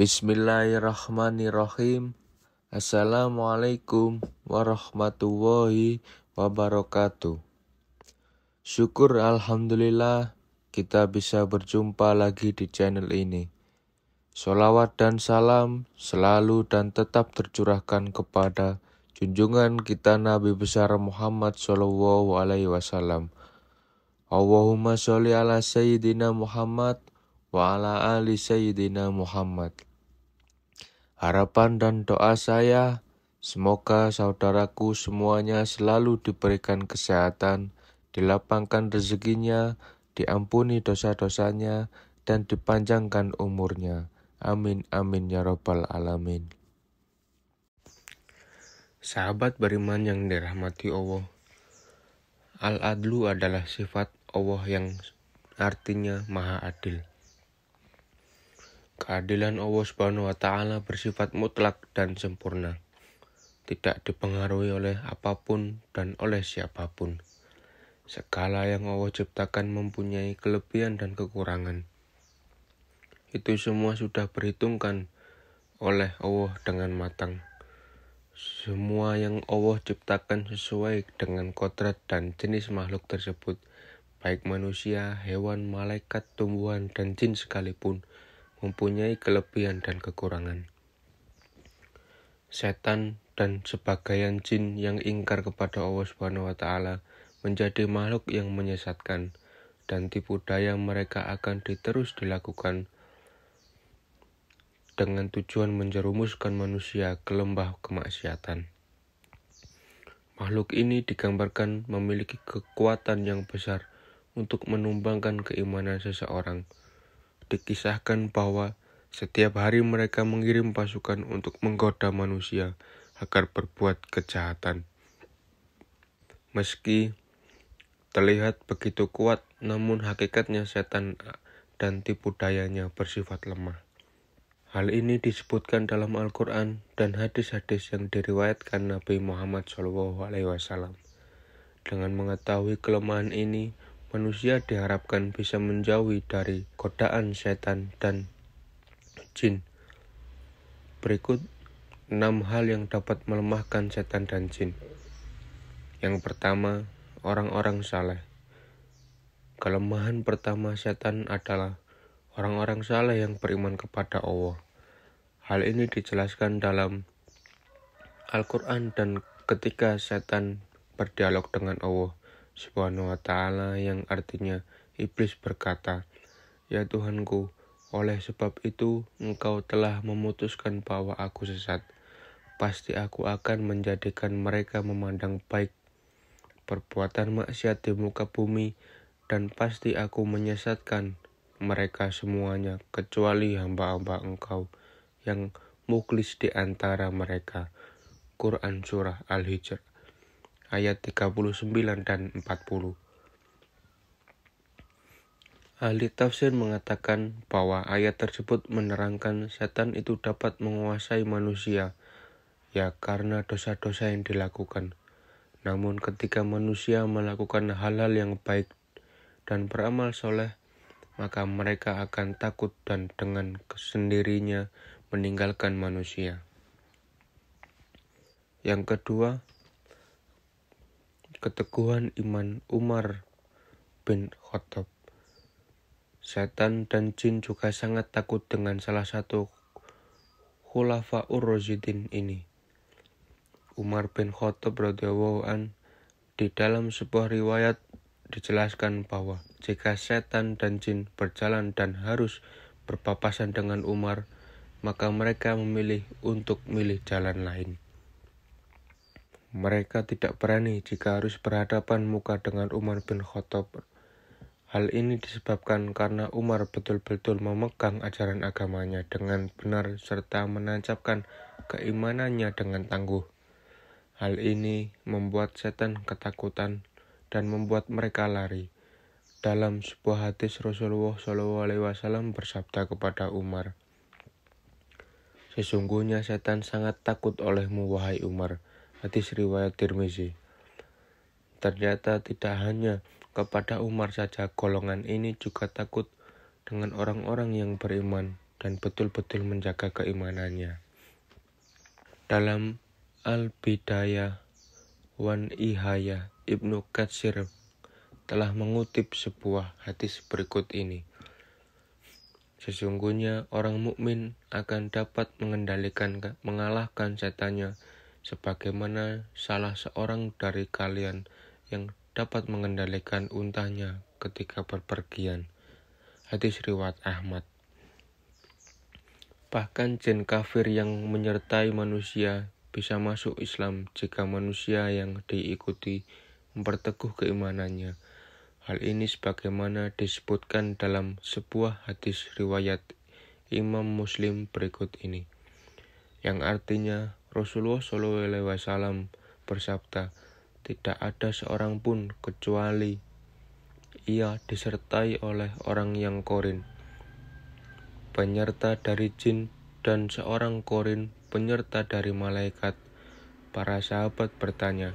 Bismillahirrahmanirrahim. Assalamualaikum warahmatullahi wabarakatuh. Syukur alhamdulillah kita bisa berjumpa lagi di channel ini. Sholawat dan salam selalu dan tetap tercurahkan kepada junjungan kita Nabi besar Muhammad SAW. Allahumma sholli ala Sayyidina Muhammad wa ala ali Sayyidina Muhammad. Harapan dan doa saya, semoga saudaraku semuanya selalu diberikan kesehatan, dilapangkan rezekinya, diampuni dosa-dosanya, dan dipanjangkan umurnya. Amin, amin, ya rabbal alamin. Sahabat beriman yang dirahmati Allah, Al-Adlu adalah sifat Allah yang artinya maha adil. Keadilan Allah Subhanahu wa Ta'ala bersifat mutlak dan sempurna, tidak dipengaruhi oleh apapun dan oleh siapapun. Segala yang Allah ciptakan mempunyai kelebihan dan kekurangan. Itu semua sudah perhitungkan oleh Allah dengan matang. Semua yang Allah ciptakan sesuai dengan kodrat dan jenis makhluk tersebut, baik manusia, hewan, malaikat, tumbuhan, dan jin sekalipun, mempunyai kelebihan dan kekurangan. Setan dan sebagian jin yang ingkar kepada Allah Subhanahu wa Ta'ala menjadi makhluk yang menyesatkan, dan tipu daya mereka akan terus dilakukan dengan tujuan menjerumuskan manusia ke lembah kemaksiatan. Makhluk ini digambarkan memiliki kekuatan yang besar untuk menumbangkan keimanan seseorang. Dikisahkan bahwa setiap hari mereka mengirim pasukan untuk menggoda manusia agar berbuat kejahatan. Meski terlihat begitu kuat, namun hakikatnya setan dan tipu dayanya bersifat lemah. Hal ini disebutkan dalam Al-Quran dan hadis-hadis yang diriwayatkan Nabi Muhammad SAW. Dengan mengetahui kelemahan ini, manusia diharapkan bisa menjauhi dari godaan setan dan jin. Berikut 6 hal yang dapat melemahkan setan dan jin. Yang pertama, orang-orang saleh. Kelemahan pertama setan adalah orang-orang saleh yang beriman kepada Allah. Hal ini dijelaskan dalam Al-Quran dan ketika setan berdialog dengan Allah Subhanahu wa Ta'ala, yang artinya iblis berkata, "Ya Tuhanku, oleh sebab itu engkau telah memutuskan bahwa aku sesat. Pasti aku akan menjadikan mereka memandang baik perbuatan maksiat di muka bumi, dan pasti aku menyesatkan mereka semuanya kecuali hamba-hamba engkau yang mukhlis di antara mereka." Quran Surah Al-Hijr ayat 39 dan 40. Ahli tafsir mengatakan bahwa ayat tersebut menerangkan setan itu dapat menguasai manusia, ya karena dosa-dosa yang dilakukan. Namun ketika manusia melakukan hal-hal yang baik dan beramal soleh, maka mereka akan takut dan dengan sendirinya meninggalkan manusia. Yang kedua, keteguhan iman Umar bin Khattab. Setan dan jin juga sangat takut dengan salah satu khulafaur rasyidin ini, Umar bin Khattab radhiyallahu an. Di dalam sebuah riwayat dijelaskan bahwa jika setan dan jin berjalan dan harus berpapasan dengan Umar, maka mereka memilih untuk milih jalan lain. Mereka tidak berani jika harus berhadapan muka dengan Umar bin Khattab. Hal ini disebabkan karena Umar betul-betul memegang ajaran agamanya dengan benar serta menancapkan keimanannya dengan tangguh. Hal ini membuat setan ketakutan dan membuat mereka lari. Dalam sebuah hadis Rasulullah SAW bersabda kepada Umar, "Sesungguhnya setan sangat takut olehmu, wahai Umar." Hadis riwayat Tirmizi. Ternyata tidak hanya kepada Umar saja, golongan ini juga takut dengan orang-orang yang beriman dan betul-betul menjaga keimanannya. Dalam Al-Bidayah wan Nihayah, Ibnu Katsir telah mengutip sebuah hadis berikut ini. Sesungguhnya orang mukmin akan dapat mengalahkan setannya sebagaimana salah seorang dari kalian yang dapat mengendalikan untanya ketika berpergian. Hadis riwayat Ahmad. Bahkan jin kafir yang menyertai manusia bisa masuk Islam jika manusia yang diikuti memperteguh keimanannya. Hal ini sebagaimana disebutkan dalam sebuah hadis riwayat Imam Muslim berikut ini, yang artinya Rasulullah SAW bersabda, tidak ada seorang pun kecuali ia disertai oleh orang yang korin, penyerta dari jin, dan seorang korin penyerta dari malaikat. Para sahabat bertanya,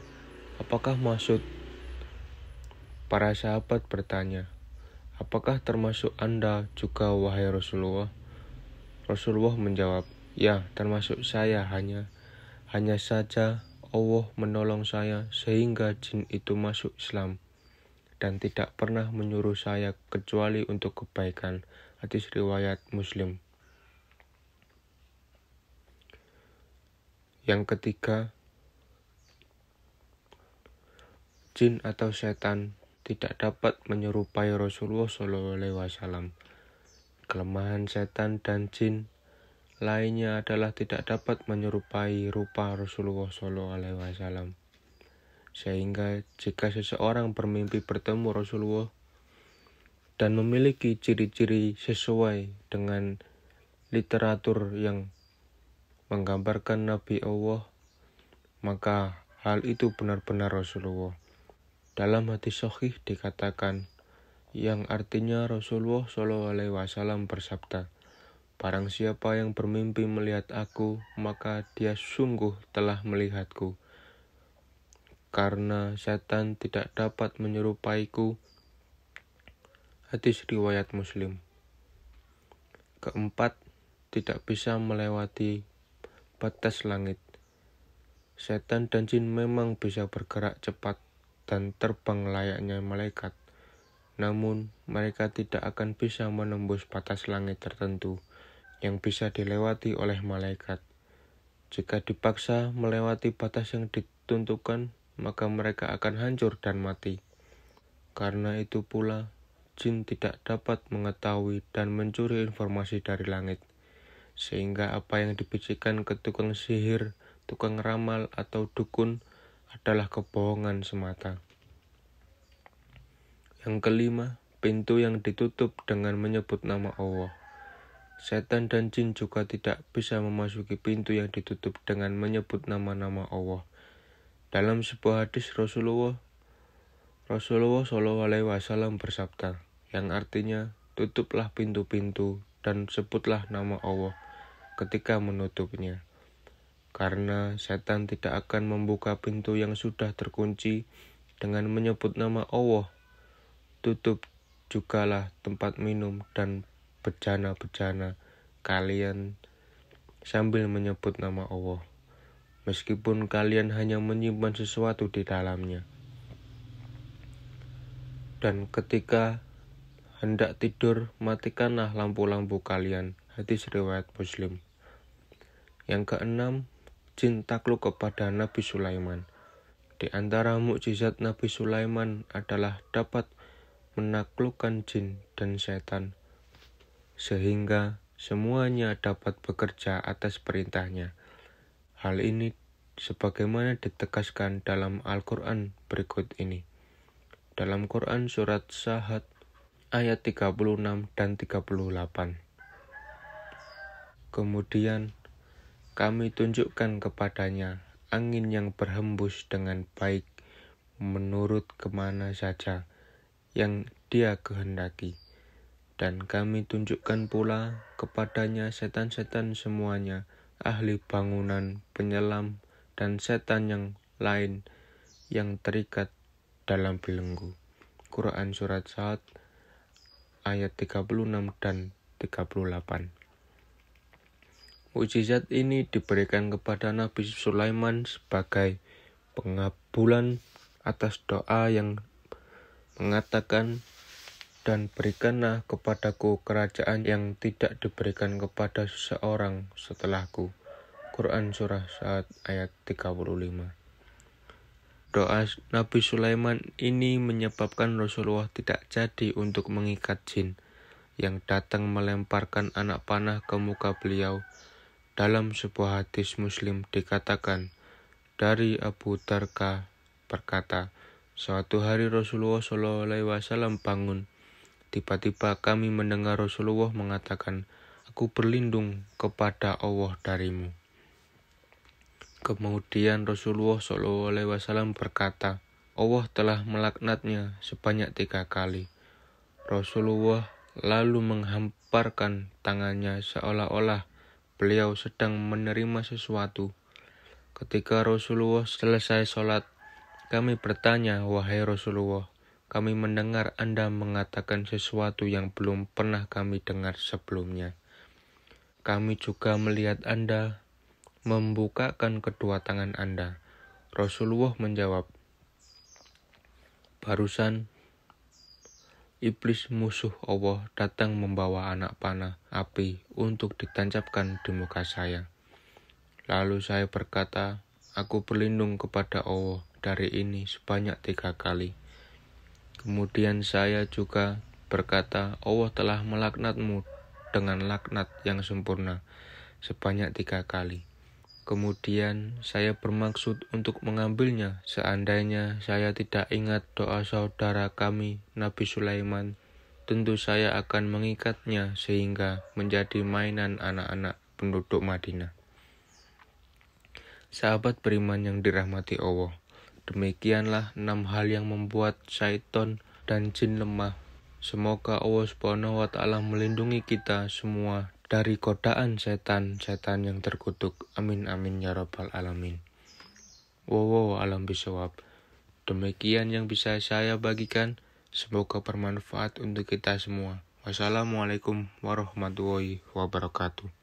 apakah termasuk Anda juga wahai Rasulullah? Rasulullah menjawab, ya, termasuk saya, hanya saja Allah menolong saya sehingga jin itu masuk Islam dan tidak pernah menyuruh saya kecuali untuk kebaikan. Hadis riwayat Muslim. Yang ketiga, jin atau setan tidak dapat menyerupai Rasulullah SAW. Kelemahan setan dan jin lainnya adalah tidak dapat menyerupai rupa Rasulullah SAW. Sehingga jika seseorang bermimpi bertemu Rasulullah dan memiliki ciri-ciri sesuai dengan literatur yang menggambarkan Nabi Allah, maka hal itu benar-benar Rasulullah. Dalam hadis sahih dikatakan, yang artinya Rasulullah SAW bersabda, barang siapa yang bermimpi melihat aku, maka dia sungguh telah melihatku. Karena setan tidak dapat menyerupaiku. Hadis riwayat Muslim. Keempat, tidak bisa melewati batas langit. Setan dan jin memang bisa bergerak cepat dan terbang layaknya malaikat. Namun, mereka tidak akan bisa menembus batas langit tertentu yang bisa dilewati oleh malaikat. Jika dipaksa melewati batas yang ditentukan, maka mereka akan hancur dan mati. Karena itu pula, jin tidak dapat mengetahui dan mencuri informasi dari langit, sehingga apa yang dibisikkan ke tukang sihir, tukang ramal, atau dukun adalah kebohongan semata. Yang kelima, pintu yang ditutup dengan menyebut nama Allah. Setan dan jin juga tidak bisa memasuki pintu yang ditutup dengan menyebut nama-nama Allah. Dalam sebuah hadis Rasulullah SAW bersabda, yang artinya, tutuplah pintu-pintu dan sebutlah nama Allah ketika menutupnya. Karena setan tidak akan membuka pintu yang sudah terkunci dengan menyebut nama Allah. Tutup jugalah tempat minum dan bejana-bejana kalian sambil menyebut nama Allah, meskipun kalian hanya menyimpan sesuatu di dalamnya. Dan ketika hendak tidur, matikanlah lampu-lampu kalian. Hadis riwayat Muslim. Yang keenam, jin takluk kepada Nabi Sulaiman. Di antara mukjizat Nabi Sulaiman adalah dapat menaklukkan jin dan setan, sehingga semuanya dapat bekerja atas perintahnya. Hal ini sebagaimana ditegaskan dalam Al-Quran berikut ini. Dalam Quran surat Sa'ad ayat 36 dan 38. Kemudian kami tunjukkan kepadanya angin yang berhembus dengan baik menurut kemana saja yang dia kehendaki. Dan kami tunjukkan pula kepadanya setan-setan semuanya, ahli bangunan, penyelam, dan setan yang lain yang terikat dalam belenggu. Quran Surat Sa'ad ayat 36 dan 38. Mukjizat ini diberikan kepada Nabi Sulaiman sebagai pengabulan atas doa yang mengatakan, "Dan berikanlah kepadaku kerajaan yang tidak diberikan kepada seseorang setelahku." Quran Surah Sa'ad ayat 35. Doa Nabi Sulaiman ini menyebabkan Rasulullah tidak jadi untuk mengikat jin yang datang melemparkan anak panah ke muka beliau. Dalam sebuah hadis Muslim dikatakan, dari Abu Darda berkata, suatu hari Rasulullah SAW bangun. Tiba-tiba kami mendengar Rasulullah mengatakan, "Aku berlindung kepada Allah darimu." Kemudian Rasulullah SAW berkata, Allah telah melaknatnya sebanyak 3 kali. Rasulullah lalu menghamparkan tangannya seolah-olah beliau sedang menerima sesuatu. Ketika Rasulullah selesai sholat, kami bertanya, "Wahai Rasulullah, kami mendengar Anda mengatakan sesuatu yang belum pernah kami dengar sebelumnya. Kami juga melihat Anda membukakan kedua tangan Anda." Rasulullah menjawab, "Barusan iblis musuh Allah datang membawa anak panah api untuk ditancapkan di muka saya. Lalu saya berkata, aku berlindung kepada Allah dari ini sebanyak 3 kali. Kemudian saya juga berkata, Allah telah melaknatmu dengan laknat yang sempurna sebanyak 3 kali. Kemudian saya bermaksud untuk mengambilnya seandainya saya tidak ingat doa saudara kami Nabi Sulaiman. Tentu saya akan mengikatnya sehingga menjadi mainan anak-anak penduduk Madinah." Sahabat beriman yang dirahmati Allah, demikianlah 6 hal yang membuat syaitan dan jin lemah. Semoga Allah SWT melindungi kita semua dari godaan setan-setan yang terkutuk. Amin amin ya rabbal alamin. Wallahu alam bisawab. Demikian yang bisa saya bagikan. Semoga bermanfaat untuk kita semua. Wassalamualaikum warahmatullahi wabarakatuh.